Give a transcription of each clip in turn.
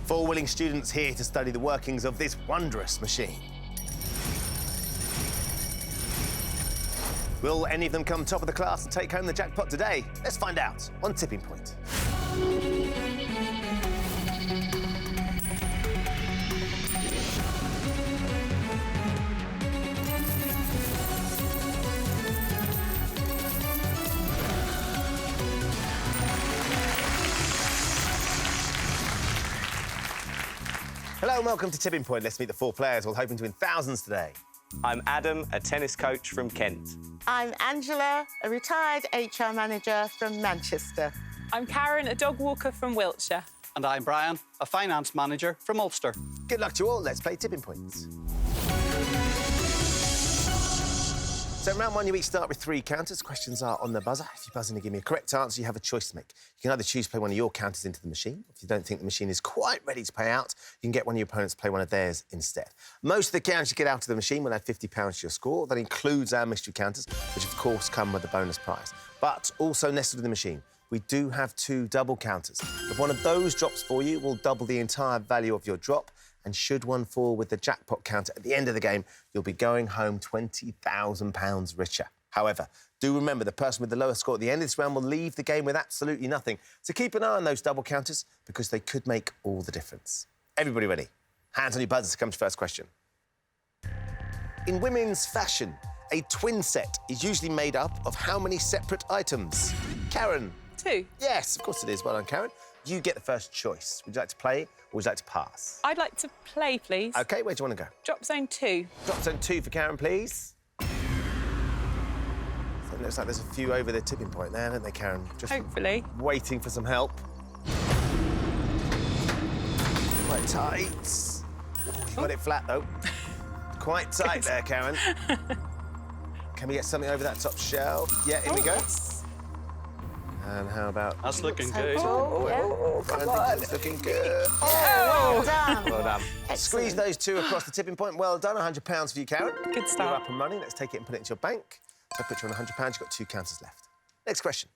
4 willing students here to study the workings of this wondrous machine. Will any of them come top of the class and take home the jackpot today? Let's find out on Tipping Point. Hello and welcome to Tipping Point. Let's meet the 4 players all hoping to win thousands today. I'm Adam, a tennis coach from Kent. I'm Angela, a retired HR manager from Manchester. I'm Karen, a dog walker from Wiltshire. And I'm Brian, a finance manager from Ulster. Good luck to you all. Let's play Tipping Points. So in round 1, you each start with 3 counters. Questions are on the buzzer. If you buzz in and give me a correct answer, you have a choice to make. You can either choose to play one of your counters into the machine. If you don't think the machine is quite ready to pay out, you can get one of your opponents to play one of theirs instead. Most of the counters you get out of the machine will add £50 to your score. That includes our mystery counters, which of course come with a bonus prize. But also nested in the machine, we do have 2 double counters. If one of those drops for you, we'll double the entire value of your drop. And should one fall with the jackpot counter at the end of the game, you'll be going home £20,000 richer. However, do remember the person with the lowest score at the end of this round will leave the game with absolutely nothing. So keep an eye on those double counters because they could make all the difference. Everybody ready? Hands on your buzzers to come to first question. In women's fashion, a twin set is usually made up of how many separate items? Karen? 2. Yes, of course it is. Well done, Karen. You get the first choice. Would you like to play or would you like to pass? I'd like to play, please. OK, where do you want to go? Drop zone 2. Drop zone 2 for Karen, please. So it looks like there's a few over the tipping point there, don't they, Karen? Just hopefully. Waiting for some help. Quite tight. Oh, you got it flat, though. Quite tight there, Karen. Can we get something over that top shelf? Yeah, here we go. Yes. And how about... That's looking good. I think it's looking good. Well done. Well done. Excellent. Squeeze those 2 across the tipping point. Well done. £100 for you, Karen. Good start. You're up and running. Let's take it and put it into your bank. So I put you on £100. You've got 2 counters left. Next question.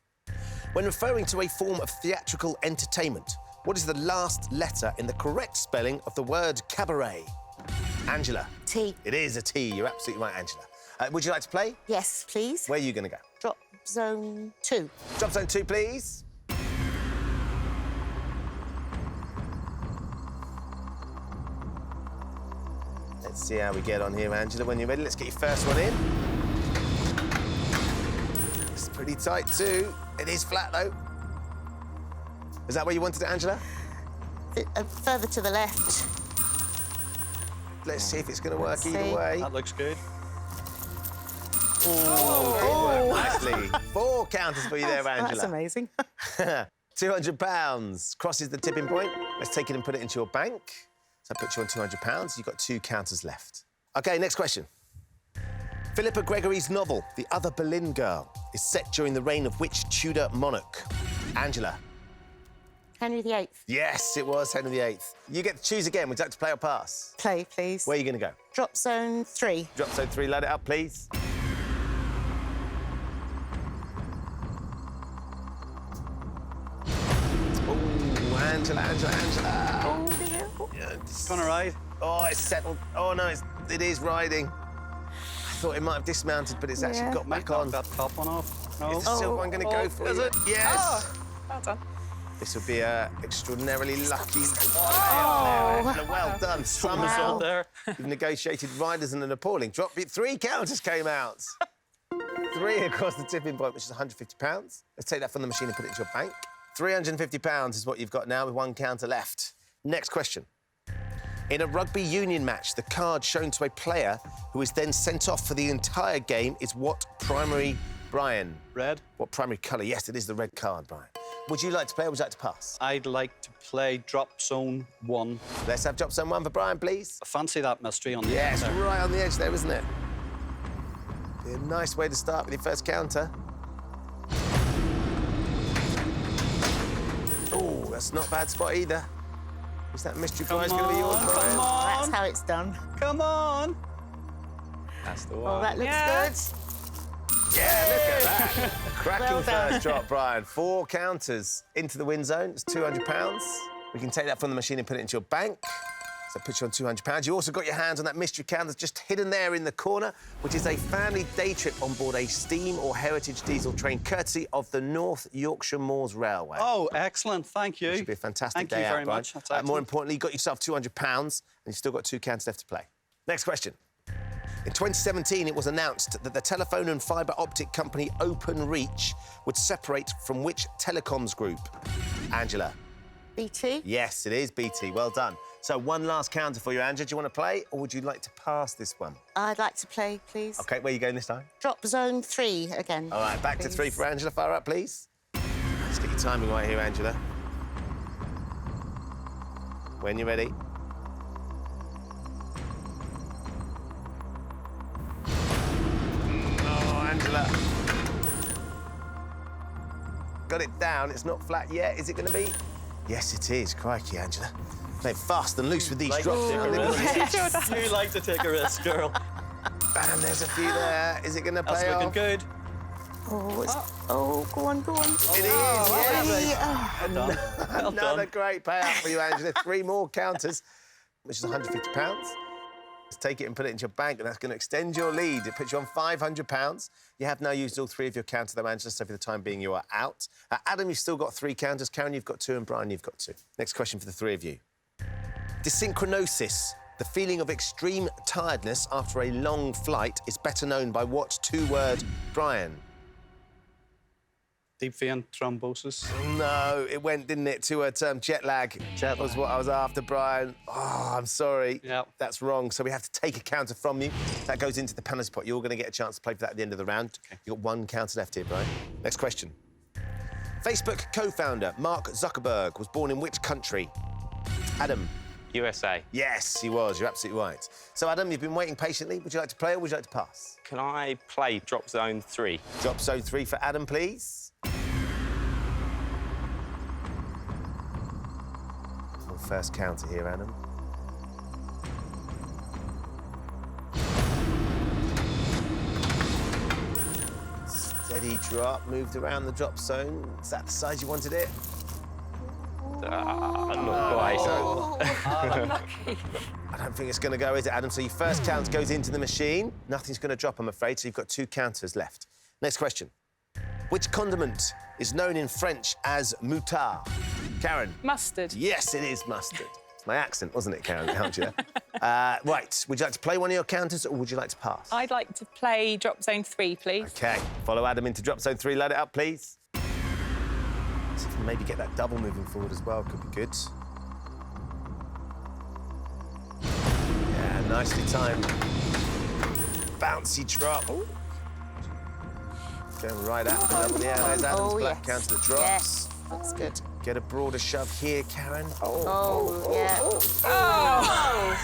When referring to a form of theatrical entertainment, what is the last letter in the correct spelling of the word cabaret? Angela. T. It is a T. You're absolutely right, Angela. Would you like to play? Yes, please. Where are you going to go? Drop zone 2. Drop zone 2, please. Let's see how we get on here, Angela. When you're ready, let's get your first one in. It's pretty tight, too. It is flat, though. Is that where you wanted it, Angela? Further to the left. Let's see if it's going to work either way. That looks good. Oh, nicely. 4 counters for you there, Angela. That's amazing. £200 crosses the tipping point. Let's take it and put it into your bank. So I put you on £200. You've got 2 counters left. OK, next question. Philippa Gregory's novel, The Other Boleyn Girl, is set during the reign of which Tudor monarch? Angela. Henry VIII. Yes, it was Henry VIII. You get to choose again. Would you like to play or pass? Play, please. Where are you going to go? Drop zone 3. Drop zone 3. Load it up, please. Angela. Oh, dear. Yeah, It's gonna ride. Oh, it's settled. Oh, no, it is riding. I thought it might have dismounted, but it's actually got back on. Knock that top one off. No. Is the silver one going to go for is you? it? Yes. Oh, well done. This would be extraordinarily lucky. Oh. Well done. Somersault there. You've negotiated riders and an appalling drop. 3 counters came out. 3 across the tipping point, which is £150. Let's take that from the machine and put it into your bank. £350 is what you've got now with 1 counter left. Next question. In a rugby union match, the card shown to a player who is then sent off for the entire game is what primary, Brian? Red. What primary colour? Yes, it is the red card, Brian. Would you like to play or would you like to pass? I'd like to play drop zone 1. Let's have drop zone 1 for Brian, please. I fancy that mystery on the Yes, end there. right on the edge there, isn't it? Be a nice way to start with your first counter. Oh, that's not a bad spot either. Is that mystery prize going to be yours, Brian? Come on. That's how it's done. Come on. That's the one. Oh, that looks good. Yeah, look at that. Cracking Well done. first drop, Brian. 4 counters into the win zone. It's £200. We can take that from the machine and put it into your bank. So that puts you on £200. You also got your hands on that mystery can that's just hidden there in the corner, which is a family day trip on board a steam or heritage diesel train, courtesy of the North Yorkshire Moors Railway. Oh, excellent. Thank you. It should be a fantastic Thank day you out, very Brian. much. That's More excellent. importantly, you got yourself £200 and you've still got 2 cans left to play. Next question. In 2017, it was announced that the telephone and fibre optic company Openreach would separate from which telecoms group? Angela. BT. Yes, it is BT. Well done. So one last counter for you, Angela. Do you want to play or would you like to pass this one? I'd like to play, please. OK, where are you going this time? Drop zone 3 again. All right, back to 3 for Angela. Fire up, please. Let's get your timing right here, Angela. When you're ready. Oh, Angela. Got it down. It's not flat yet. Is it going to be? Yes, it is. Crikey, Angela. Play fast and loose with these drops. You like to take a risk, girl. Bam, there's a few there. Is it going to pay That's looking off? good. Oh, oh, go on, go on. It is, yes. Well done. Well Another done. great payout for you, Angela. 3 more counters, which is £150. Let's take it and put it into your bank, and that's going to extend your lead. It puts you on £500. You have now used all 3 of your counters, though, Angela, so for the time being, you are out. Adam, you've still got 3 counters. Karen, you've got 2, and Brian, you've got 2. Next question for the 3 of you. Dysynchronosis, the feeling of extreme tiredness after a long flight, is better known by what 2-word, Brian? Deep vein thrombosis. No, it went, didn't it, to a term, jet lag. Jet was lag. what I was after, Brian. Oh, I'm sorry. Yep. That's wrong. So we have to take a counter from you. That goes into the penalty pot. You're going to get a chance to play for that at the end of the round. Okay. You've got 1 counter left here, Brian. Next question. Facebook co-founder Mark Zuckerberg was born in which country? Adam. USA. Yes, he was. You're absolutely right. So, Adam, you've been waiting patiently. Would you like to play or would you like to pass? Can I play drop zone 3? Drop zone 3 for Adam, please. Your first counter here, Adam. Steady drop, moved around the drop zone. Is that the size you wanted it? Not quite. I don't think it's going to go, is it, Adam? So your first count goes into the machine. Nothing's going to drop, I'm afraid, so you've got 2 counters left. Next question. Which condiment is known in French as moutarde? Karen. Mustard. Yes, it is mustard. It's my accent, wasn't it, Karen? Helped you there. Right, would you like to play one of your counters or would you like to pass? I'd like to play drop zone 3, please. OK, follow Adam into drop zone 3. Load it up, please. See if we can maybe get that double moving forward as well. Could be good. Yeah, nicely timed. Bouncy drop. Ooh. Going right at the double. Yeah, there's Adam's black counter that drops. Yes, that's good. Get a broader shove here, Karen. Oh, yeah.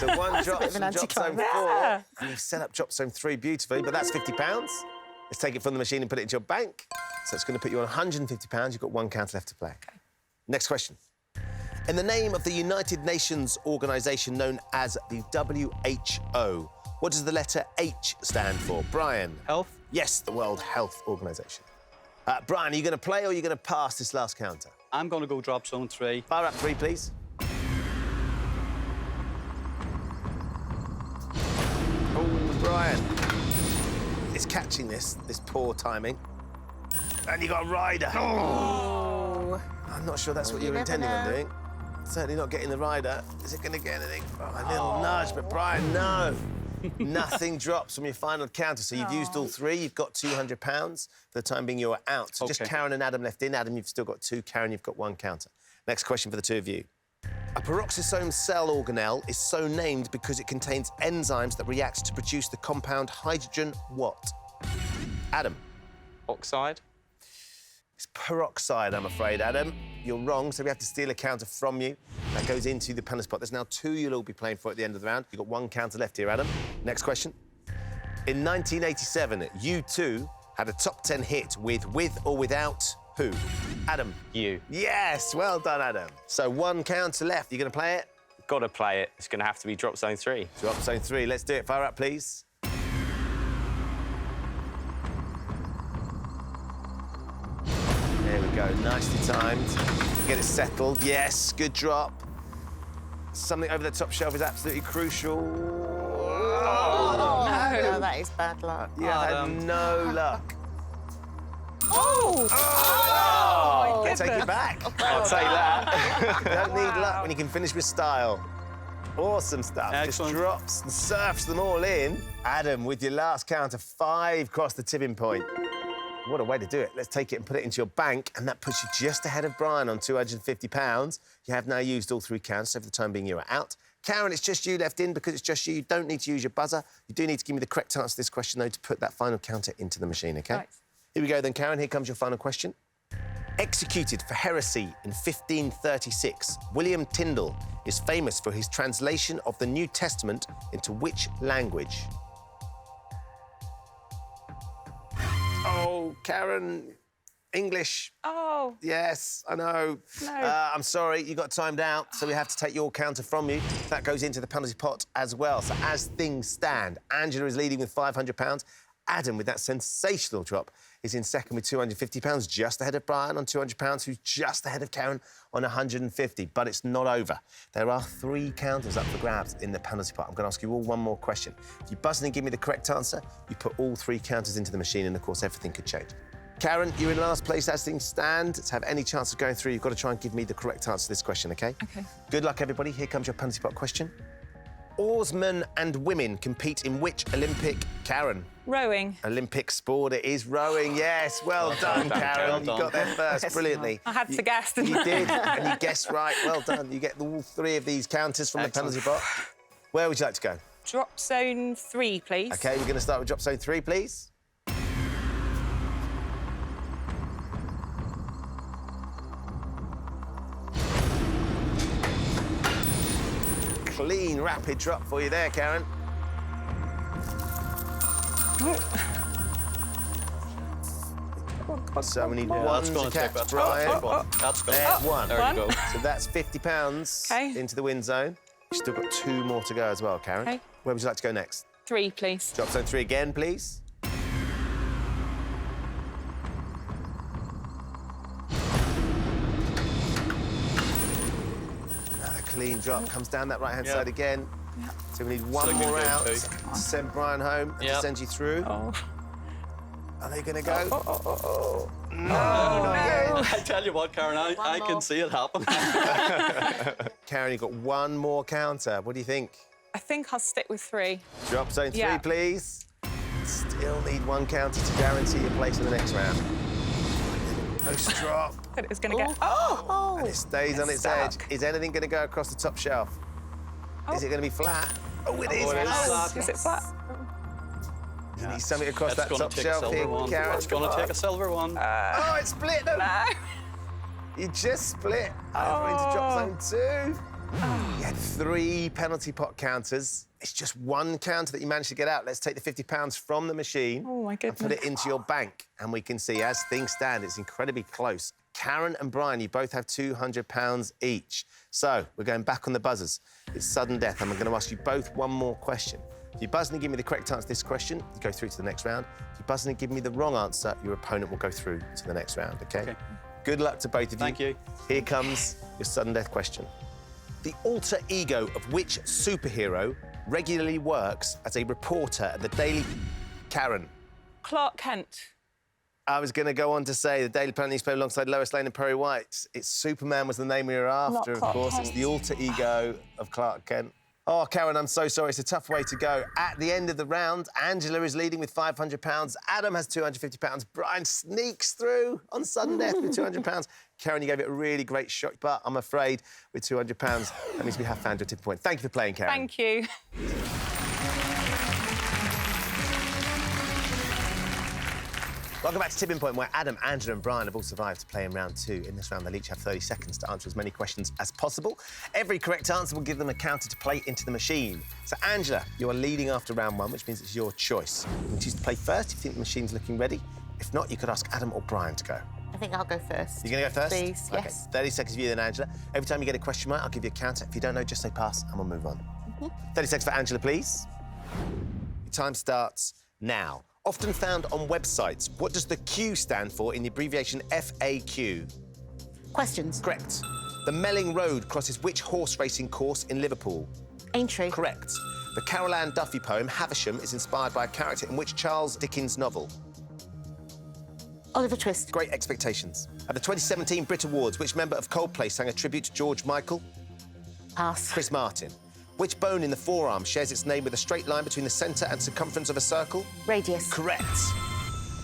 So 1 drop bit of an from drop zone 4. Yeah. And you've set up drop zone 3 beautifully, but that's £50. Let's take it from the machine and put it into your bank. So it's going to put you on £150. You've got 1 counter left to play. Okay. Next question. In the name of the United Nations organisation known as the WHO, what does the letter H stand for? Brian. Health. Yes, the World Health Organisation. Brian, are you going to play or are you going to pass this last counter? I'm going to go drop zone 3. Fire up 3, please. Oh, Brian. It's catching this poor timing. And you got a rider. Oh. I'm not sure that's what you were never intending on know. doing. Certainly not getting the rider. Is it going to get anything? Oh, a little nudge, but Brian, no. Nothing drops from your final counter. So you've used all 3. You've got £200. For the time being, you're out. So just Okay. Karen and Adam left in. Adam, you've still got 2. Karen, you've got 1 counter. Next question for the 2 of you. A peroxisome cell organelle is so named because it contains enzymes that react to produce the compound hydrogen what? Adam. Oxide. It's peroxide, I'm afraid, Adam. You're wrong, so we have to steal a counter from you. That goes into the penalty pot. There's now 2 you'll all be playing for at the end of the round. You've got 1 counter left here, Adam. Next question. In 1987, U2 had a top 10 hit with or without who? Adam. You. Yes, well done, Adam. So 1 counter left. You going to play it? Got to play it. It's going to have to be drop zone 3. Drop zone 3. Let's do it. Fire up, please. There we go. Nicely timed. Get it settled. Yes, good drop. Something over the top shelf is absolutely crucial. No, that is bad luck. You had no luck. Oh, my Take it goodness. back. I'll take that. You don't need luck when you can finish with style. Awesome stuff. Excellent. Just drops and surfs them all in. Adam, with your last count of 5 across the tipping point. What a way to do it. Let's take it and put it into your bank, and that puts you just ahead of Brian on £250. You have now used all 3 counts, so for the time being, you are out. Karen, it's just you left in. Because it's just you, you don't need to use your buzzer. You do need to give me the correct answer to this question, though, to put that final counter into the machine, OK? Right. Here we go, then, Karen. Here comes your final question. Executed for heresy in 1536, William Tyndale is famous for his translation of the New Testament into which language? Oh, Karen, English. Oh, Yes, I know. No. I'm sorry, you got timed out, so we have to take your counter from you. That goes into the penalty pot as well. So as things stand, Angela is leading with £500. Adam, with that sensational drop, is in second with £250, just ahead of Brian on £200, who's just ahead of Karen on £150. But it's not over. There are 3 counters up for grabs in the penalty pot. I'm going to ask you all one more question. If you buzz in and give me the correct answer, you put all 3 counters into the machine, and, of course, everything could change. Karen, you're in last place as things stand. To have any chance of going through, you've got to try and give me the correct answer to this question, OK? OK. Good luck, everybody. Here comes your penalty pot question. Oarsmen and women compete in which Olympic, Karen? Rowing. Olympic sport, it is rowing, yes. Well done, Karen. Well You done. got there first, brilliantly. I had to guess, didn't You I? did, and you guessed right. Well done. You get all 3 of these counters from Excellent. the penalty pot. Where would you like to go? Drop zone 3, please. OK, we're going to start with drop zone 3, please. Clean, rapid drop for you there, Karen. So we need one That's to going to take catch that. Brian. That's good. There's one. There you go. So that's £50 OK. into the win zone. You've still got 2 more to go as well, Karen. OK. Where would you like to go next? 3, please. Drop zone 3 again, please. Another clean drop, comes down that right-hand side again. So we need one Still more good out too. to send Brian home and to Yep. send you through. Oh. Are they going to go? No, Oh, not yet. I tell you what, Karen, I can see it happen. Karen, you've got 1 more counter. What do you think? I think I'll stick with 3. Drop zone 3, Yeah. please. Still need 1 counter to guarantee your place in the next round. Post drop. Thought it was going to get... Oh! And it stays on its edge. stuck. Is anything going to go across the top shelf? Is it going to be flat? Oh, it is it is flat. flat. Is it flat? You need something across It's that going top to take a shelf silver here, one. Karen. It's going to take a silver one. Oh, it split them. No. You just split over into drop zone 2. You had 3 penalty pot counters. It's just 1 counter that you managed to get out. Let's take the £50 from the machine Oh, my and goodness. put it into your bank. And we can see, as things stand, it's incredibly close. Karen and Brian, you both have £200 each. So we're going back on the buzzers. It's sudden death. I'm going to ask you both one more question. If you buzz in and give me the correct answer to this question, you go through to the next round. If you buzz in and give me the wrong answer, your opponent will go through to the next round, OK? OK. Good luck to both of you. Thank you. Here comes your sudden death question. The alter ego of which superhero regularly works as a reporter at the Daily... Karen. Clark Kent. I was going to go on to say the Daily Planet newspaper alongside Lois Lane and Perry White. It's Superman was the name we were after, of Clark course. Kent. It's the alter ego of Clark Kent. Oh, Karen, I'm so sorry. It's a tough way to go. At the end of the round, Angela is leading with £500. Adam has £250. Brian sneaks through on sudden death with £200. Karen, you gave it a really great shot, but I'm afraid with £200, that means we have found your tipping point. Thank you for playing, Karen. Thank you. Welcome back to Tipping Point, where Adam, Angela and Brian have all survived to play in round 2. In this round, they'll each have 30 seconds to answer as many questions as possible. Every correct answer will give them a counter to play into the machine. So, Angela, you are leading after round 1, which means it's your choice. You can choose to play first if you think the machine's looking ready. If not, you could ask Adam or Brian to go. I think I'll go first. You're going to go first? Please, OK, yes. 30 seconds for you then, Angela. Every time you get a question right, I'll give you a counter. If you don't know, just say pass and we'll move on. 30 seconds for Angela, please. Your time starts now. Often found on websites. What does the Q stand for in the abbreviation FAQ? Questions. Correct. The Melling Road crosses which horse racing course in Liverpool? Aintree. Correct. The Carol Ann Duffy poem Havisham is inspired by a character in which Charles Dickens novel? Oliver Twist. Great Expectations. At the 2017 Brit Awards, which member of Coldplay sang a tribute to George Michael? Pass. Chris Martin. Which bone in the forearm shares its name with a straight line between the centre and circumference of a circle? Radius. Correct.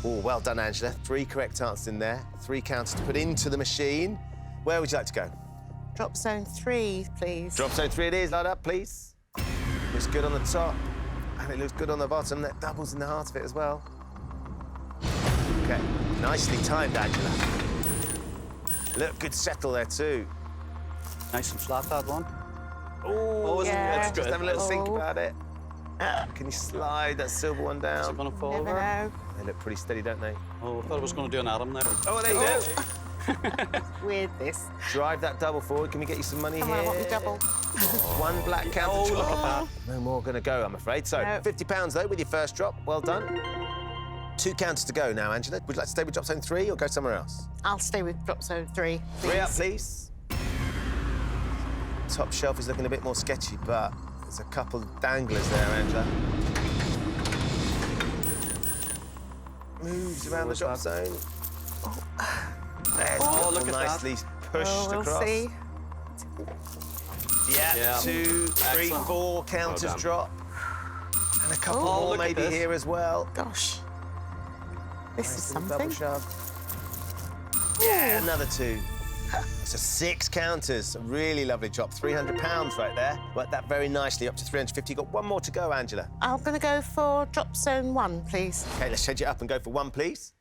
Oh, well done, Angela. 3 correct answers in there. 3 counters to put into the machine. Where would you like to go? Drop zone 3, please. Drop zone 3 it is. Light up, please. Looks good on the top, and it looks good on the bottom. That doubles in the heart of it as well. OK, nicely timed, Angela. Look, good settle there, too. Nice and flat, that one. Oh, isn't it? yeah. That's Just good. have a little think Oh. about it. Can you slide that silver one Is down? it going to fall Never over? know. They look pretty steady, don't they? Oh, I thought I was going to do an atom there. Oh, there you go. Weird, this. Drive that double forward. Can we get you some money Come here? on, I want the double. One black counter Oh, drop. look at that. No more going to go, I'm afraid. So, No. £50, though, with your first drop. Well done. 2 counters to go now, Angela. Would you like to stay with drop zone 3 or go somewhere else? I'll stay with drop zone 3, please. 3 up, please. Top shelf is looking a bit more sketchy, but there's a couple of danglers there, Angela. Moves around the drop zone. There's Oh, a look couple at that. nicely pushed Oh, we'll across. see. Yeah, Yeah. 2, 3, Excellent. 4 counters Well done. drop. And a couple Oh, more look at maybe this. here as well. Gosh. This is Nice little double something. shove. Yeah, another 2. So 6 counters. A really lovely drop. £300 right there. Worked that very nicely up to 350. Got one more to go, Angela. I'm going to go for drop zone 1, please. OK, let's change it up and go for 1, please.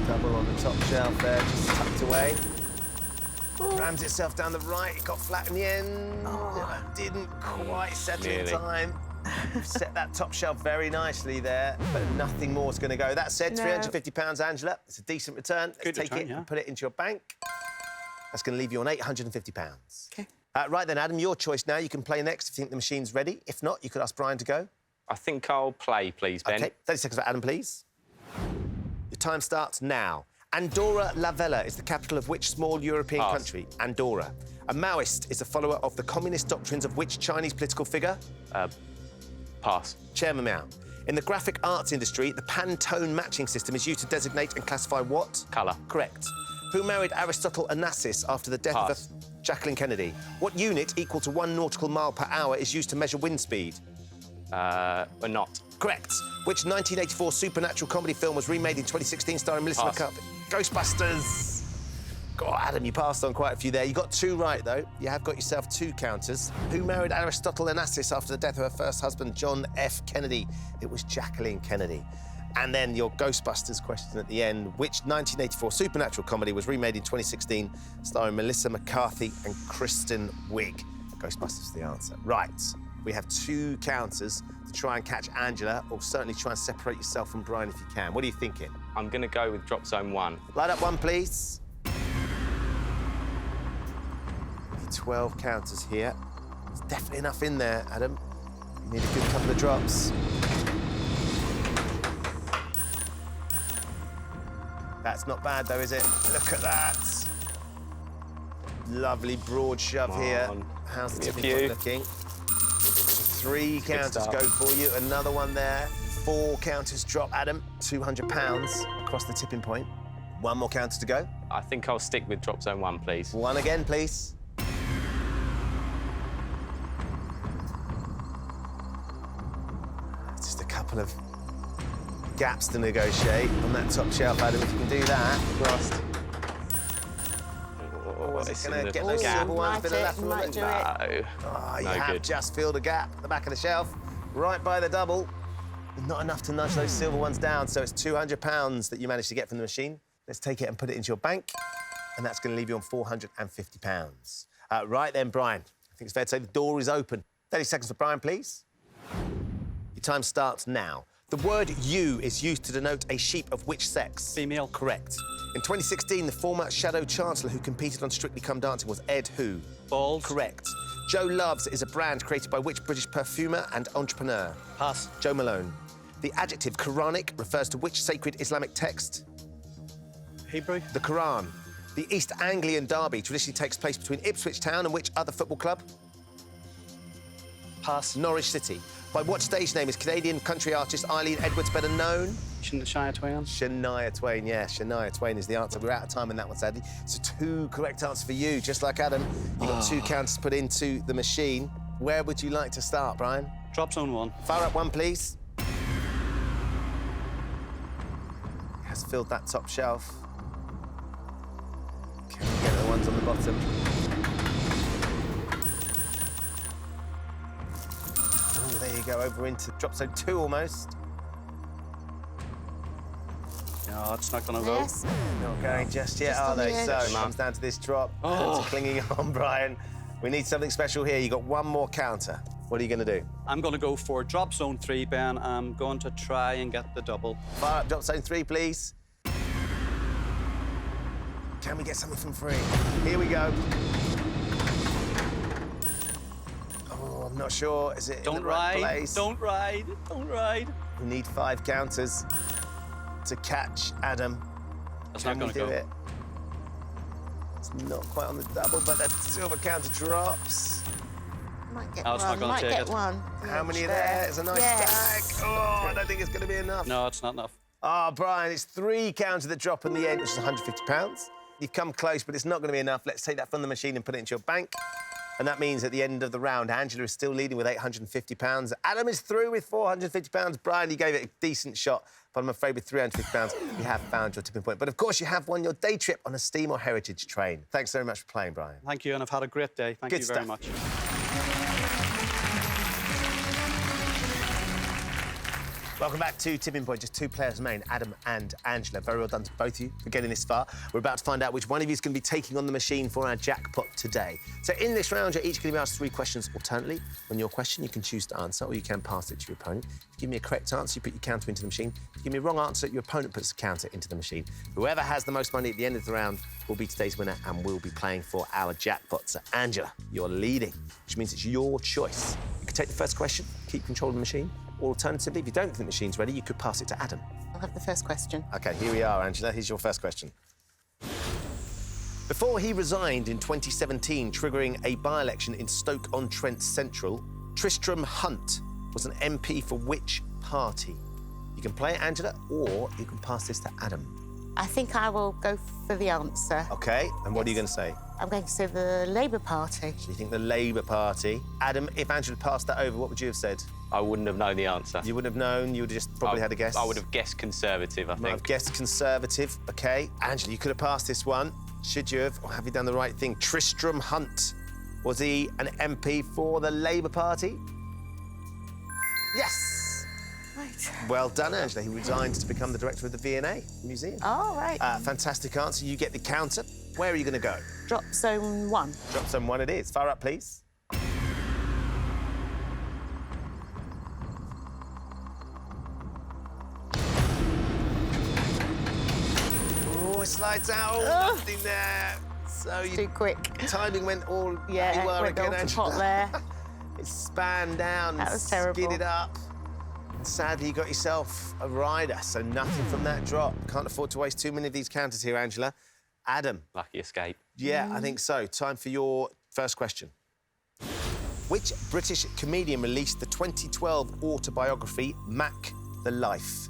Double on the top shelf there, just tucked away. Rams itself down the right. It got flat in the end. Didn't quite settle in Nearly. time. Set that top shelf very nicely there, but nothing more is going to go. That said, No. £350, Angela. It's a decent return. Let's Good take return, it yeah. and put it into your bank. That's going to leave you on £850. OK. Right then, Adam, your choice now. You can play next if you think the machine's ready. If not, you could ask Brian to go. I think I'll play, please, Ben. OK, 30 seconds for Adam, please. Your time starts now. Andorra la Vella is the capital of which small European Pass. country? Andorra. A Maoist is a follower of the communist doctrines of which Chinese political figure? Pass. Chairman Mao. In the graphic arts industry, the Pantone matching system is used to designate and classify what? Colour. Correct. Who married Aristotle Onassis after the death Pass. of Jacqueline Kennedy? What unit equal to 1 nautical mile per hour is used to measure wind speed? Or not. Correct. Which 1984 supernatural comedy film was remade in 2016 starring Melissa Pass. McCarthy? Ghostbusters. God, Adam, you passed on quite a few there. You got 2 right, though. You have got yourself 2 counters. Who married Aristotle Onassis after the death of her first husband, John F. Kennedy? It was Jacqueline Kennedy. And then your Ghostbusters question at the end. Which 1984 supernatural comedy was remade in 2016 starring Melissa McCarthy and Kristen Wiig? Ghostbusters is the answer. Right. We have 2 counters to try and catch Angela, or certainly try and separate yourself from Brian if you can. What are you thinking? I'm going to go with drop zone 1. Light up 1, please. 12 counters here. There's definitely enough in there, Adam. You need a good couple of drops. That's not bad, though, is it? Look at that. Lovely broad shove Come here. on. How's the Give me a tipping point few. looking? 3 counters start. go for you. Another one there. 4 counters drop, Adam. £200 across the tipping point. 1 more counter to go. I think I'll stick with drop zone 1, please. 1 again, please. Just a couple of gaps to negotiate on that top shelf, Adam, if you can do that. Crossed. Is it it's going in to the get those gap. silver ones? Might Bit of it, lateral might look? do it. No. Oh, you No have good. just filled a gap at the back of the shelf, right by the double. Not enough to nudge those silver ones down, so it's £200 that you managed to get from the machine. Let's take it and put it into your bank, and that's going to leave you on £450. Right then, Brian, I think it's fair to say the door is open. 30 seconds for Brian, please. Your time starts now. The word "ewe" is used to denote a sheep of which sex? Female. Correct. In 2016, the former Shadow Chancellor who competed on Strictly Come Dancing was Ed who? Balls. Correct. Joe Loves is a brand created by which British perfumer and entrepreneur? Pass. Joe Malone. The adjective Quranic refers to which sacred Islamic text? Hebrew. The Quran. The East Anglian Derby traditionally takes place between Ipswich Town and which other football club? Pass. Norwich City. By what stage name is Canadian country artist Eileen Edwards better known? Shania Twain. Shania Twain, yeah, Shania Twain is the answer. We're out of time on that one, sadly. So 2 correct answers for you, just like Adam. You've got 2 counters put into the machine. Where would you like to start, Brian? Drop zone 1. Fire up 1, please. Has filled that top shelf. Can we get the ones on the bottom? Oh, there you go, over into drop zone 2 almost. No, it's not going to go. Yes. Not going just yet, Just are on the they? edge. So it comes down to this drop. It's clinging on, Brian. We need something special here. You got 1 more counter. What are you going to do? I'm going to go for drop zone 3, Ben. I'm going to try and get the double. Fire up drop zone 3, please. Can we get something from free? Here we go. Oh, I'm not sure. Is it in Don't the right ride. place? Don't ride. Don't ride. We need 5 counters to catch Adam. That's Can not we going to do go. it? It's not quite on the double, but the silver counter drops. Might get No, it's not one. gonna Might take get it. one. How many are There. there? It's a nice Yes. stack. Oh, I don't think it's going to be enough. No, it's not enough. Oh, Brian, it's 3 counter that drop in the end, which is £150. You've come close, but it's not going to be enough. Let's take that from the machine and put it into your bank. And that means at the end of the round, Angela is still leading with £850. Adam is through with £450. Brian, you gave it a decent shot, but I'm afraid with £350, you have found your tipping point. But, of course, you have won your day trip on a Steam or Heritage train. Thanks very much for playing, Brian. Thank you, and I've had a great day. Thank Good you very stuff. much. Welcome back to Tipping Point. Just 2 players remain, Adam and Angela. Very well done to both of you for getting this far. We're about to find out which one of you is going to be taking on the machine for our jackpot today. So in this round, you're each going to be asked 3 questions alternately. On your question, you can choose to answer or you can pass it to your opponent. If you give me a correct answer, you put your counter into the machine. If you give me a wrong answer, your opponent puts a counter into the machine. Whoever has the most money at the end of the round will be today's winner and will be playing for our jackpot. So, Angela, you're leading, which means it's your choice. You can take the first question, keep control of the machine, or alternatively, if you don't think the machine's ready, you could pass it to Adam. I'll have the first question. OK, here we are, Angela. Here's your first question. Before he resigned in 2017, triggering a by-election in Stoke-on-Trent Central, Tristram Hunt was an MP for which party? You can play it, Angela, or you can pass this to Adam. I think I will go for the answer. OK, and what are you going to say? I'm going to say the Labour Party. So you think the Labour Party. Adam, if Angela passed that over, what would you have said? I wouldn't have known the answer. You wouldn't have known, you would have just probably had a guess? I would have guessed Conservative, I Might have think. guessed Conservative, OK. Angela, you could have passed this one. Should you have, or have you done the right thing? Tristram Hunt. Was he an MP for the Labour Party? Yes! Right. Well done, Angela. He resigned to become the director of the V&A Museum. Oh, right. Fantastic answer. You get the counter. Where are you going to go? Drop zone 1. Drop zone 1 it is. Fire up, please. Oh, it slides out. Oh, nothing there. So Too quick. timing went all Yeah, haywire went again, off the Angela. pot there. It span down, That was terrible. skidded up. And sadly, you got yourself a rider, so nothing from that drop. Can't afford to waste too many of these counters here, Angela. Adam. Lucky escape. Yeah, I think so. Time for your first question. Which British comedian released the 2012 autobiography, Mac the Life?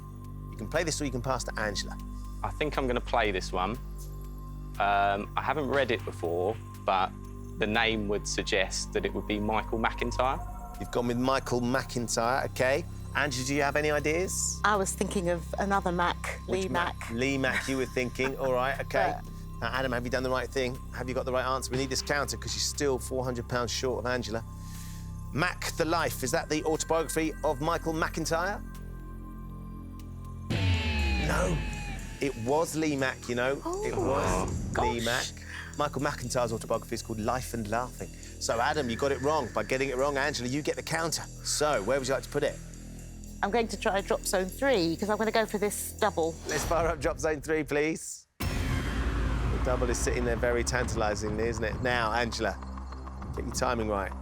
You can play this or you can pass to Angela. I think I'm going to play this one. I haven't read it before, but the name would suggest that it would be Michael McIntyre. You've gone with Michael McIntyre, OK. Angela, do you have any ideas? I was thinking of another Mac, Lee Mac. Lee Mac, you were thinking. All right, OK. Now, Adam, have you done the right thing? Have you got the right answer? We need this counter because you're still £400 short of Angela. Mac the Life, is that the autobiography of Michael McIntyre? No. It was Lee Mac, you know. It was Lee Mac. Michael McIntyre's autobiography is called Life and Laughing. So, Adam, you got it wrong. By getting it wrong, Angela, you get the counter. So, where would you like to put it? I'm going to try drop zone 3 because I'm going to go for this double. Let's fire up drop zone 3, please. The double is sitting there very tantalisingly, isn't it? Now, Angela, get your timing right.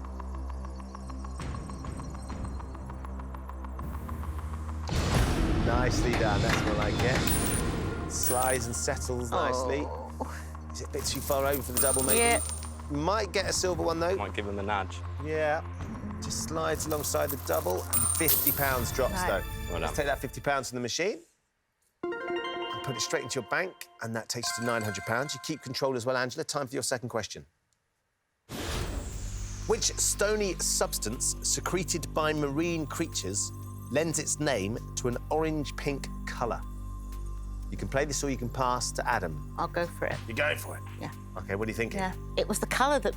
Nicely done. That's what I get. Slides and settles nicely. Oh. Is it a bit too far over for the double, maybe? Yeah. Might get a silver one, though. Might give them a nudge. Yeah. Just slides alongside the double, and £50 drops, Right. though. Well Let's done. take that £50 from the machine and put it straight into your bank, and that takes you to £900. You keep control as well, Angela. Time for your second question. Which stony substance secreted by marine creatures lends its name to an orange-pink colour? You can play this or you can pass to Adam. I'll go for it. You're going for it? Yeah. OK, what are you thinking? Yeah. It was the colour that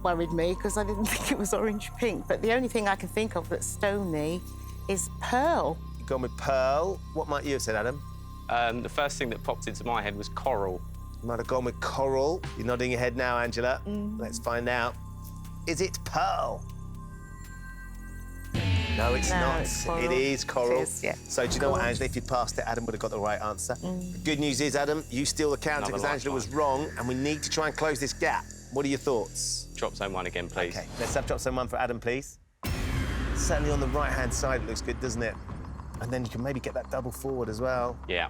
worried me because I didn't think it was orange-pink. But the only thing I can think of that's stony is pearl. You've gone with pearl. What might you have said, Adam? The first thing that popped into my head was coral. You might have gone with coral. You're nodding your head now, Angela. Let's find out. Is it pearl? No, it's No, not. it's coral. It is coral. It is, yeah. So do you know what, Cool. Angela? If you'd passed it, Adam would have got the right answer. The good news is, Adam, you steal the counter Another because Angela was lifeline. wrong, and we need to try and close this gap. What are your thoughts? Drop zone 1 again, please. OK, let's have drop zone 1 for Adam, please. Certainly on the right-hand side, it looks good, doesn't it? And then you can maybe get that double forward as well. Yeah.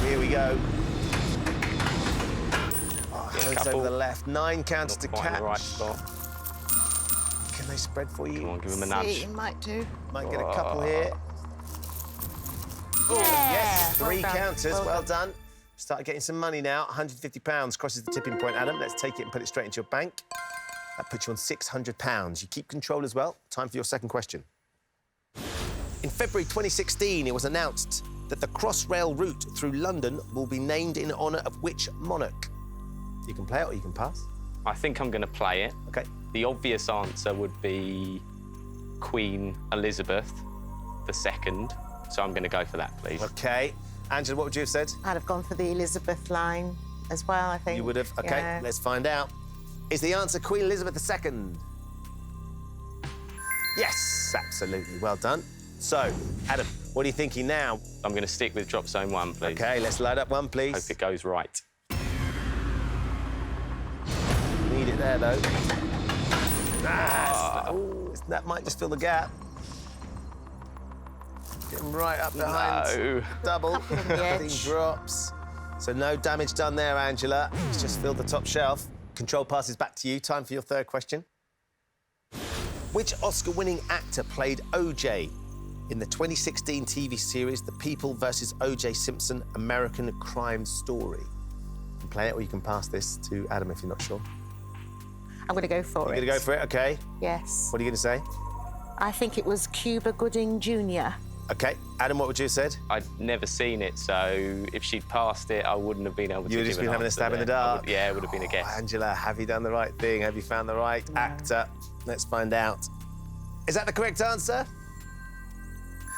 Here we go. Oh, Yeah, loads couple. over the left. 9 counters Not to quite in catch. the right spot. Can they spread for you? Come on, give them a See, nudge. it might do. Might get a couple here. Oh, Yeah. yes, Well 3 done. counters. Well Well done. Start getting some money now. £150 crosses the tipping point, Adam. Let's take it and put it straight into your bank. That puts you on £600. You keep control as well. Time for your second question. In February 2016, it was announced that the Crossrail route through London will be named in honour of which monarch? You can play it or you can pass. I think I'm going to play it. OK. The obvious answer would be Queen Elizabeth II. So I'm going to go for that, please. OK. Angela, what would you have said? I'd have gone for the Elizabeth line as well, I think. You would have. OK, Yeah. let's find out. Is the answer Queen Elizabeth II? Yes, absolutely. Well done. So, Adam, what are you thinking now? I'm going to stick with drop zone 1, please. OK, let's load up 1, please. Hope it goes right. Need it there, though. Ooh, that might just fill the gap. Getting right up behind. No. Double. on the Nothing edge. drops. So no damage done there, Angela. It's just filled the top shelf. Control passes back to you. Time for your third question. Which Oscar-winning actor played OJ in the 2016 TV series The People vs. O.J. Simpson American Crime Story? You can play it or you can pass this to Adam if you're not sure. I'm going to go for You're it. going to go for it, OK. Yes. What are you going to say? I think it was Cuba Gooding Jr. OK. Adam, what would you have said? I'd never seen it, so if she'd passed it, I wouldn't have been able to You would give have been an having a answer stab in the there. dark. Yeah, it would have been a Oh, guess. Angela, have you done the right thing? Have you found the right actor? Let's find out. Is that the correct answer?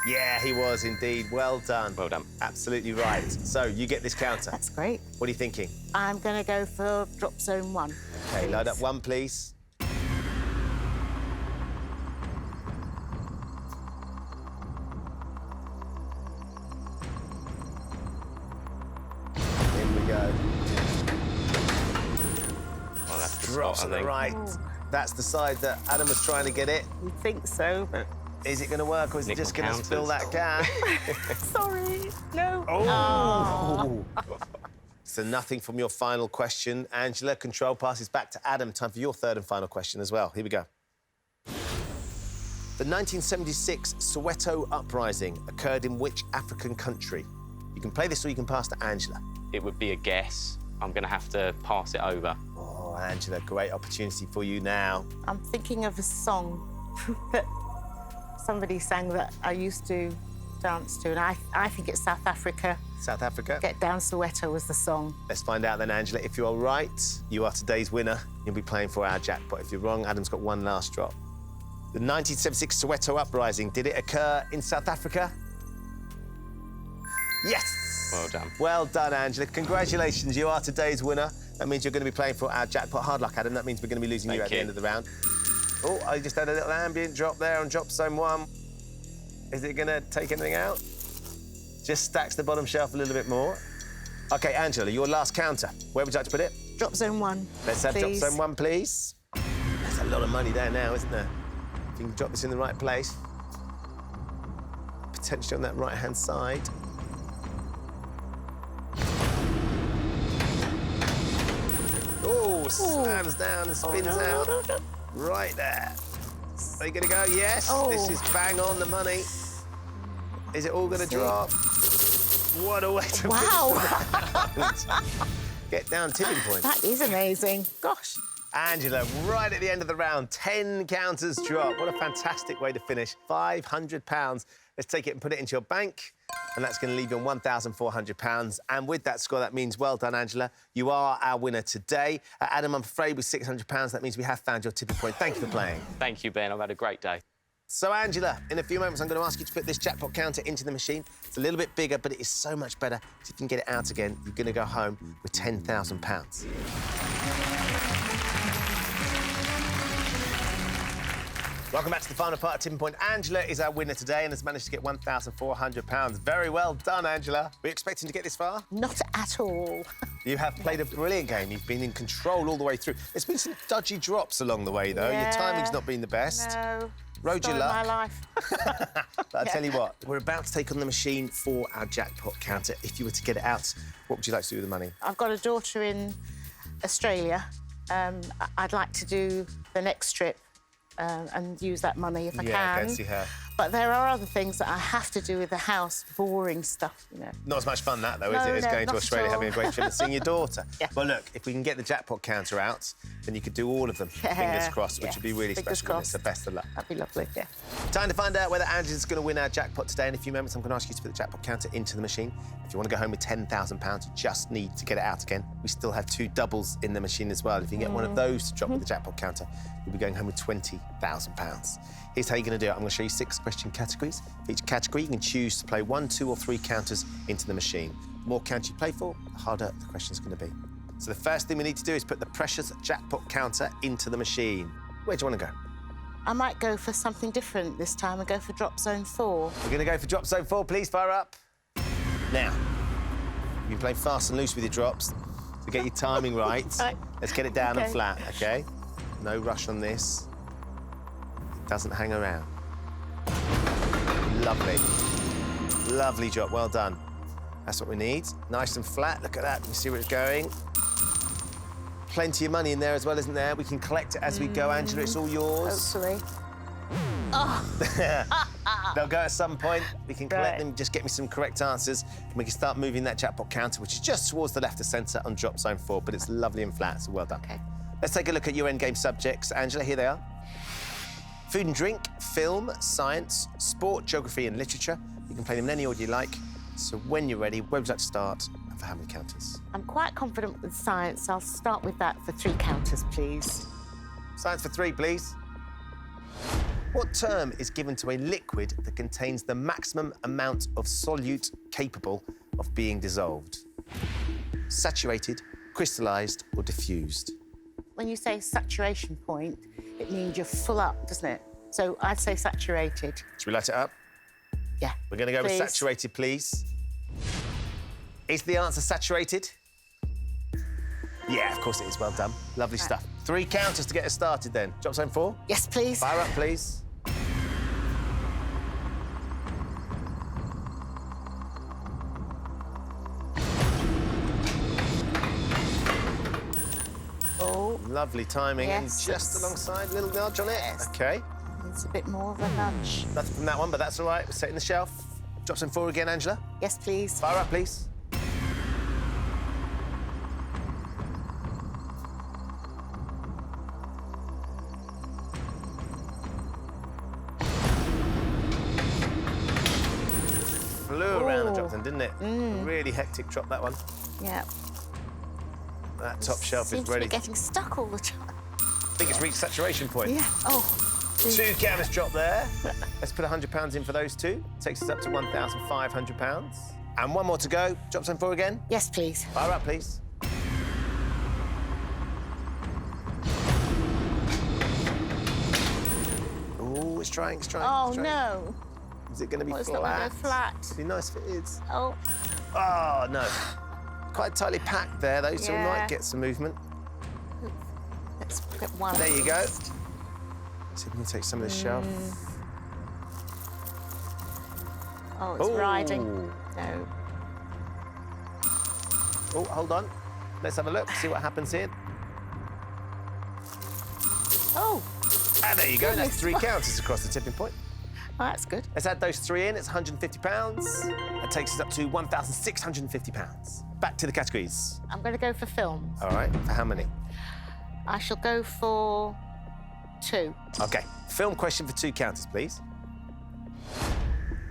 Yeah, he was indeed. Well done. Well done. Absolutely right. So you get this counter. That's great. What are you thinking? I'm going to go for drop zone 1. OK, load up 1, please. In we go. Well, that's the Drops spot, on I the think. right. That's the side that Adam was trying to get it. You'd think so, but Is it going to work or is it Nickel just going to counters. fill that gap? sorry. No. Oh! So nothing from your final question. Angela, control passes back to Adam. Time for your third and final question as well. Here we go. The 1976 Soweto uprising occurred in which African country? You can play this or you can pass to Angela. It would be a guess. I'm going to have to pass it over. Oh, Angela, great opportunity for you now. I'm thinking of a song that somebody sang that I used to dance to, and I think it's South Africa. South Africa. Get Down Soweto was the song. Let's find out then, Angela. If you are right, you are today's winner. You'll be playing for our jackpot. If you're wrong, Adam's got one last drop. The 1976 Soweto uprising, did it occur in South Africa? Yes! Well done. Well done, Angela. Congratulations, you are today's winner. That means you're going to be playing for our jackpot. Hard luck, Adam. That means we're going to be losing you Thank at the you. end of the round. Oh, I just had a little ambient drop there on drop zone 1. Is it going to take anything out? Just stacks the bottom shelf a little bit more. OK, Angela, your last counter. Where would you like to put it? Drop zone 1. Let's have drop please. zone 1, please. There's a lot of money there now, isn't there? If you can drop this in the right place. potentially on that right-hand side. Oh, slams down and spins out. Right there. Are you going to go? Yes. This is bang on the money. Is it all going to drop? What a way to finish. Get down tipping point. That is amazing. Gosh. Angela, right at the end of the round, 10 counters drop. What a fantastic way to finish. £500. Let's take it and put it into your bank. And that's going to leave you on £1,400. And with that score, that means well done, Angela. You are our winner today. Adam, I'm afraid with £600, that means we have found your tipping point. Thank you for playing. Thank you, Ben. I've had a great day. So, Angela, in a few moments, I'm going to ask you to put this jackpot counter into the machine. It's a little bit bigger, but it is so much better. If you can get it out again, you're going to go home with £10,000. Welcome back to the final part of Tipping Point. Angela is our winner today and has managed to get £1,400. Very well done, Angela. Were you expecting to get this far? Not at all. You have played a brilliant game. You've been in control all the way through. There's been some dodgy drops along the way, though. Yeah. Your timing's not been the best. No. Rode your Story of luck. my life. But I tell you what, we're about to take on the machine for our jackpot counter. If you were to get it out, what would you like to do with the money? I've got a daughter in Australia. I'd like to do the next trip and use that money if I Yeah, can. go and see her. But there are other things that I have to do with the house, boring stuff, you know. Not as much fun that, though, is No, it? As no, going to not at Australia, all. having a great trip and seeing your daughter. Yeah. Well, look, if we can get the jackpot counter out, then you could do all of them. Yeah. Fingers crossed, which Yes, would be really fingers special. crossed. So best of luck. That'd be lovely, yeah. Time to find out whether Angela's going to win our jackpot today. In a few moments, I'm going to ask you to put the jackpot counter into the machine. If you want to go home with £10,000, you just need to get it out again. We still have 2 doubles in the machine as well. If you get one of those to drop with the jackpot counter, you'll be going home with £20,000. Here's how you're going to do it. I'm going to show you 6 question categories. For each category, you can choose to play 1, 2 or 3 counters into the machine. The more counters you play for, the harder the question's going to be. So the first thing we need to do is put the precious jackpot counter into the machine. Where do you want to go? I might go for something different this time and go for drop zone 4. We're going to go for drop zone 4. Please fire up. Now, you've been playing fast and loose with your drops to get your timing right. Right. Let's get it down and Okay. flat, OK? No rush on this. It doesn't hang around. Lovely. Lovely drop. Well done. That's what we need. Nice and flat. Look at that. You see where it's going. Plenty of money in there as well, isn't there? We can collect it as we go, Angela. It's all yours. Hopefully. They'll go at some point. We can collect Right. them. Just get me some correct answers, and we can start moving that jackpot counter, which is just towards the left of centre on drop zone 4, but it's lovely and flat, so well done. OK. Let's take a look at your endgame subjects. Angela, here they are. Food and drink, film, science, sport, geography and literature. You can play them in any order you like. So when you're ready, where would you like to start and for how many counters? I'm quite confident with science. I'll start with that for 3 counters, please. Science for 3, please. What term is given to a liquid that contains the maximum amount of solute capable of being dissolved? Saturated, crystallised or diffused? When you say saturation point, it means you're full up, doesn't it? So I'd say saturated. Should we light it up? Yeah. We're going to go with Please. saturated, please. Is the answer saturated? Yeah, of course it is. Well done. Lovely stuff. 3 counters to get us started then. Drop zone 4. Yes, please. Fire up, please. Oh, Lovely timing and Yes, just it's- alongside, little nudge on it. Yes. OK. it's a bit more of a nudge. Nothing from that one, but that's all right. We're setting the shelf. Drop zone 4 again, Angela. Yes, please. Fire up, please. Flew around the drop zone, didn't it? Really hectic drop, that one. Yeah. That top shelf Seems is to ready. be getting stuck all the time. I think it's reached saturation point. Yeah. Oh. 2 counters drop there. Let's put £100 in for those 2. Takes us up to £1,500. And 1 more to go. Drop zone 4 again. Yes, please. Fire up, please. Oh, it's trying, it's trying. Oh, it's trying. no. Is it going to be Well, it's flat? not going to go flat. It'd be nice if it is. Oh. Oh, no. Quite tightly packed there, though, so we Yeah. might get some movement. Let's get one. There you go. first. See if we can take some of the shelf. Oh, it's riding. Ooh. No. Oh, hold on. Let's have a look, see what happens here. Oh, And there you go, that's Goodness. 3 counters across the tipping point. oh, that's good. Let's add those 3 in, it's £150. That takes us up to £1,650. Back to the categories. I'm going to go for film. All right, for how many? I shall go for 2. OK, film question for 2 counters, please.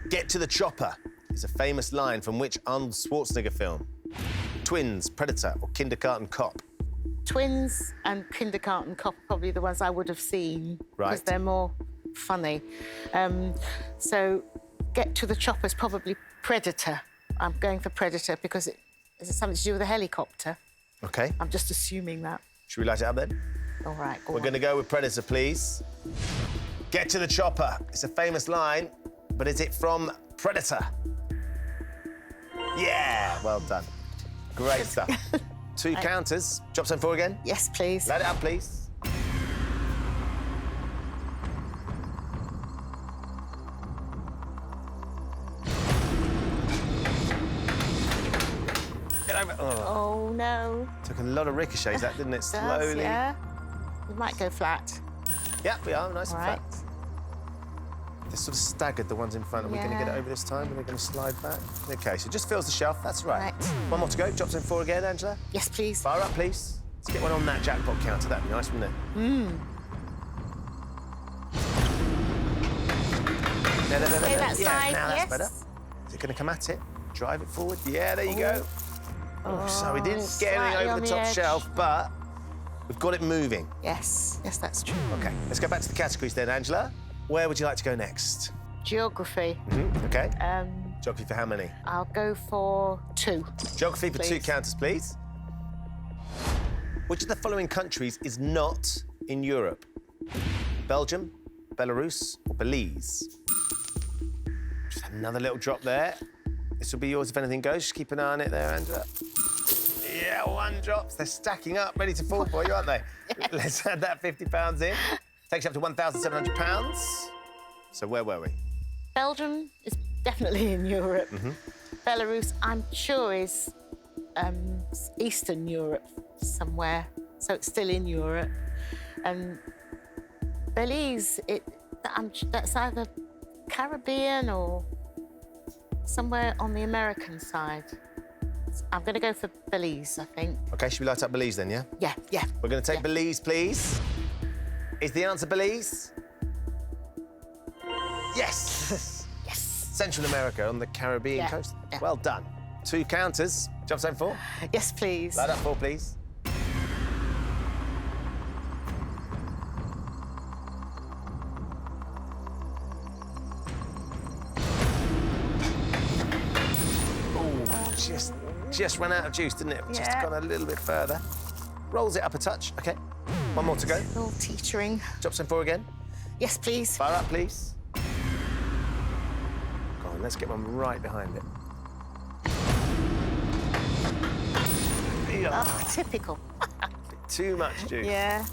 Get to the chopper is a famous line from which Arnold Schwarzenegger film? Twins, Predator, or Kindergarten Cop? Twins and Kindergarten Cop are probably the ones I would have seen. Because Right. they're more funny. So Get to the chopper is probably Predator. I'm going for Predator because it's something to do with a helicopter. OK, I'm just assuming that. should we light it up then? All right, go We're on. going to go with Predator, please. Get to the chopper. It's a famous line, but is it from Predator? Yeah, well done. Great stuff. 2 counters. Drop zone 4 again. Yes, please. Light it up, please. Get over. Oh, Oh, no. took a lot of ricochets, that, didn't it? Does, Slowly. yeah. We might go flat. Yeah, we are. Nice All and right. flat. They're sort of staggered, the ones in front. Are we going to get it Yeah. over this time? Are they going to slide back? OK, so just fills the shelf. That's right. Right. One more to go. Drop zone 4 again, Angela. Yes, please. Fire up, please. Let's get one on that jackpot counter. That'd be nice, wouldn't it? Stay that Yeah, side, now that's yes. better. Is it going to come at it? Drive it forward. Yeah, there you go. Oh, so we didn't get slightly anything over on the the top edge. shelf, but we've got it moving. Yes, yes, that's true. OK, let's go back to the categories then, Angela. Where would you like to go next? Geography. OK. Geography for how many? I'll go for 2. Geography for 2 Please. counters, please. Which of the following countries is not in Europe? Belgium, Belarus, or Belize? Just another little drop there. This will be yours if anything goes. Just keep an eye on it there, Angela. Yeah, 1 drops. They're stacking up, ready to fall for you, aren't they? Let's add that £50 in. Takes you up to £1,700. So where were we? Belgium is definitely in Europe. Belarus, I'm sure, is Eastern Europe somewhere, so it's still in Europe. And Belize, that's either Caribbean or somewhere on the American side. I'm going to go for Belize, I think. OK, should we light up Belize then, yeah? Yeah, yeah. We're going to take Yeah. Belize, please. Is the answer Belize? Yes! Yes. Central America on the Caribbean Yeah, coast. yeah. Well done. 2 counters. Jump zone 4. Yes, please. Light up 4, please. Oh, just ran out of juice, didn't it? Just Yeah. gone a little bit further. Rolls it up a touch. OK. 1 more to go. All teetering. Drop zone 4 again. Yes, please. Fire up, please. Go on, let's get one right behind it. Oh, typical. Too much juice. Yeah.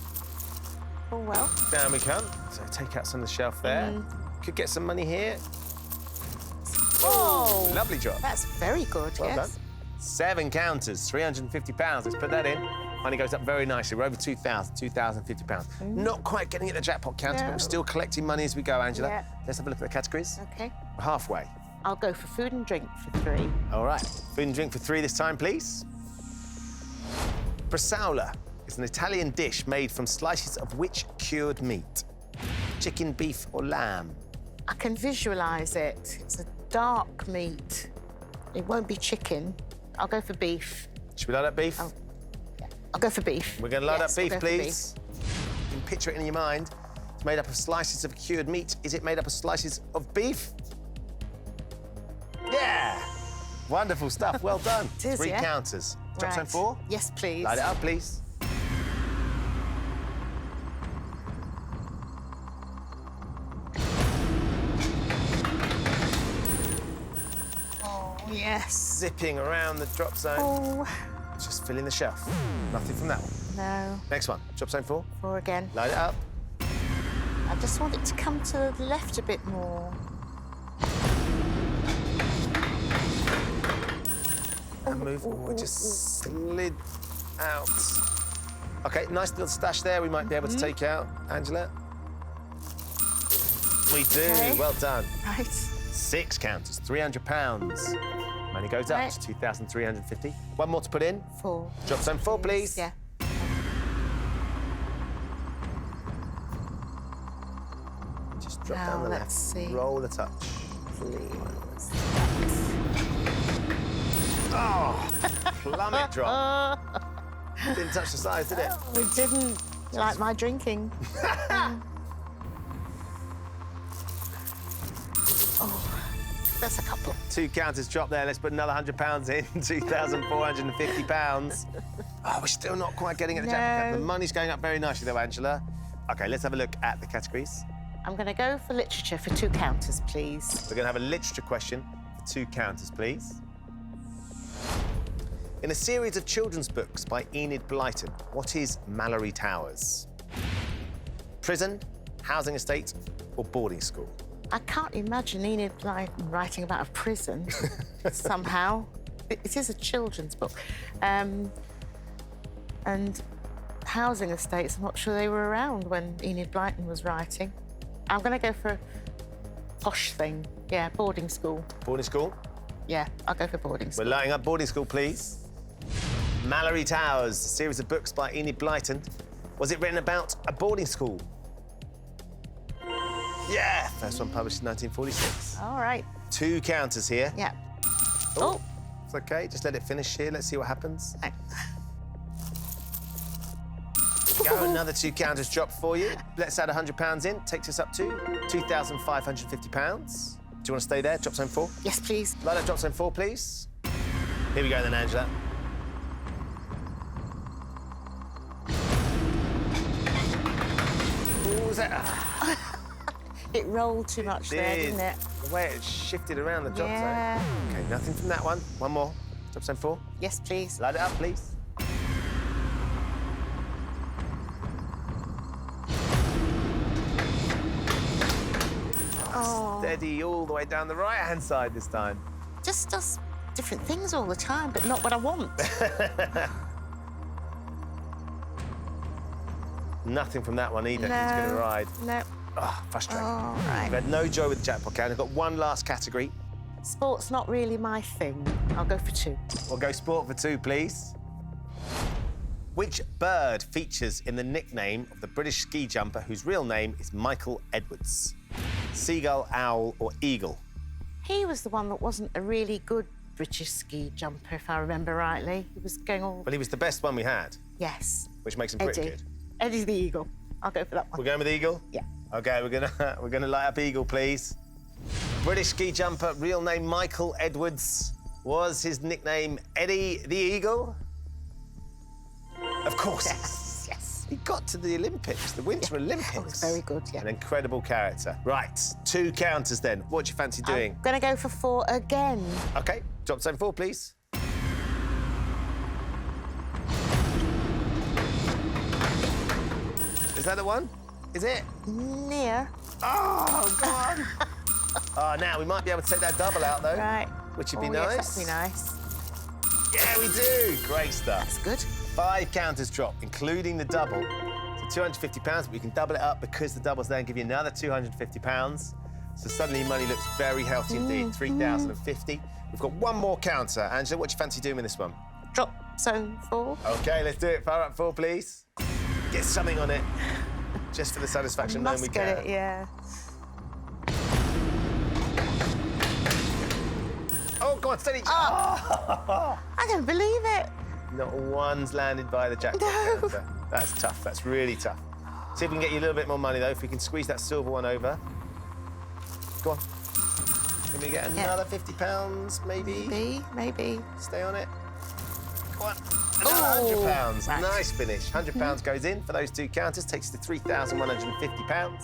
Oh, well. Down we come. So take out some of the shelf there. Could get some money here. Oh, Lovely drop. that's very good, Well yes. done. 7 counters, £350. Let's put that in. Money goes up very nicely. We're over £2,050. Not quite getting at the jackpot counter, but No. we're still collecting money as we go, Angela. Yeah. Let's have a look at the categories. OK. We're halfway. I'll go for food and drink for 3. All right. Food and drink for 3 this time, please. Bresaola is an Italian dish made from slices of which cured meat? Chicken, beef, or lamb? I can visualise it. It's a dark meat. It won't be chicken. I'll go for beef. Should we light up beef? Oh. I'll go for beef. We're going to light Yes, up I'll beef, go for please. You can picture it in your mind. It's made up of slices of cured meat. Is it made up of slices of beef? Yeah! Wonderful stuff. Well done. It is, 3 yeah. counters. Drop zone Right. 4. Yes, please. Light it up, please. Oh, yes. Zipping around the drop zone. Oh, Just filling the shelf. Nothing from that one. no. Next one. Drop zone 4. 4 again. Light it up. I just want it to come to the left a bit more. move. Oh, it just slid out. OK, nice little stash there we might be able to take out. Angela? We do. Okay. Well done. Right. 6 counters, £300. Money goes up Right. to 2,350. One more to put in. 4. Drop zone 4, please. Yeah. Just drop Now, down the let's left. see. Roll a touch. Please. Oh, plummet drop. Didn't touch the sides, did it? We didn't like my drinking. Oh, that's a couple. 2 counters drop there. Let's put another £100 in. £2,450. Oh, we're still not quite getting at the jackpot. No. The money's going up very nicely, though, Angela. OK, let's have a look at the categories. I'm going to go for literature for 2 counters, please. We're going to have a literature question for 2 counters, please. In a series of children's books by Enid Blyton, what is Mallory Towers? Prison, housing estate, or boarding school? I can't imagine Enid Blyton writing about a prison somehow. It is a children's book. And housing estates, I'm not sure they were around when Enid Blyton was writing. I'm going to go for a posh thing. Yeah, boarding school. Boarding school? Yeah, I'll go for boarding We're school. lighting up boarding school, please. Mallory Towers, a series of books by Enid Blyton. Was it written about a boarding school? Yeah, first one published in 1946. All right. 2 counters here. Yeah. Oh, it's OK. Just let it finish here. Let's see what happens. Oh. Go, another 2 counters drop for you. Let's add £100 in. Takes us up to £2,550. Do you want to stay there? Drop zone 4. Yes, please. Light up drop zone 4, please. Here we go then, Angela. What was that? It rolled too much there, didn't it? The way it shifted around the drop Yeah. zone. OK, nothing from that one. One more. Drop zone 4. Yes, please. Light it up, please. Oh. Steady all the way down the right-hand side this time. Just does different things all the time, but not what I want. Nothing from that one either. No. Who's going to ride? No. Oh, frustrating. All right. We've had no joy with the jackpot count. I've got one last category. Sport's not really my thing. I'll go for 2. We'll go sport for 2, please. Which bird features in the nickname of the British ski jumper whose real name is Michael Edwards? Seagull, owl, or eagle? He was the one that wasn't a really good British ski jumper, if I remember rightly. He was going all... Well, he was the best one we had, Yes. which makes him pretty Eddie. good. Eddie's the eagle. I'll go for that one. We're going with eagle? Yeah. OK, we're gonna light up eagle, please. British ski jumper, real name Michael Edwards. Was his nickname Eddie the Eagle? Of course. Yes, yes. He got to the Olympics, the Winter Olympics. Oh, it's very good, yeah. An incredible character. Right, 2 counters then. What do you fancy doing? I'm going to go for 4 again. OK, drop zone 4, please. Is that the one? Is it? Near. Oh, go on. Oh, now we might be able to take that double out, though. Right. Which would be Oh, nice. Yes, that'd be nice. Yeah, we do. Great stuff. That's good. 5 counters drop, including the double. So £250, but we can double it up because the doubles there and give you another £250. So suddenly money looks very healthy indeed, 3,050. We've got one more counter. Angela, what do you fancy doing with this one? Drop zone 4. OK, let's do it. Fire up 4, please. Get something on it. Just for the satisfaction knowing we Must can. get it, yeah. Oh, go on, steady. Oh. I don't believe it. Not one's landed by the jackpot No. counter. That's tough. That's really tough. See if we can get you a little bit more money, though, if we can squeeze that silver one over. Go on. Can we get another £50, maybe? Maybe. Stay on it. Go on. Another £100. Right. Nice finish. £100 goes in for those 2 counters, takes us to £3,150.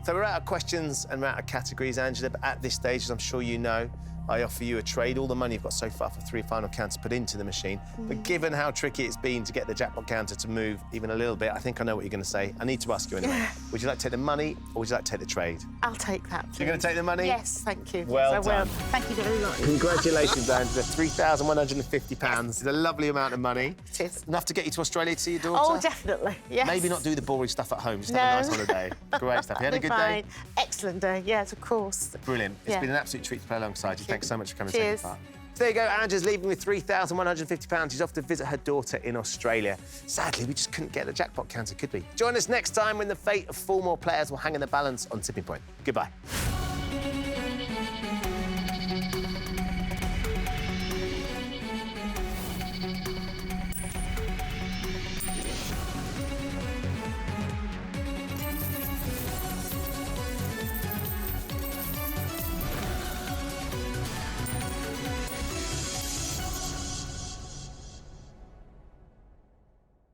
So we're out of questions and we're out of categories, Angela, but at this stage, as I'm sure you know, I offer you a trade. All the money you've got so far for 3 final counts put into the machine. But given how tricky it's been to get the jackpot counter to move even a little bit, I think I know what you're going to say. I need to ask you anyway. Would you like to take the money or would you like to take the trade? I'll take that, please. You're going to take the money? Yes, thank you. Well Yes, I will. done. Thank you very much. Congratulations, Anne. The £3,150. It's a lovely amount of money. It is. Enough to get you to Australia to see your daughter? Oh, definitely, yes. Maybe not do the boring stuff at home, just No. have a nice holiday. Great stuff. You had a good day? Fine. Excellent day, yes, of course. Brilliant. It's Yeah. been an absolute treat to play alongside you. Thanks so much for coming and Cheers. taking part. There you go, Angela's leaving with £3,150. She's off to visit her daughter in Australia. Sadly, we just couldn't get the jackpot counter, could we? Join us next time when the fate of 4 more players will hang in the balance on Tipping Point. Goodbye.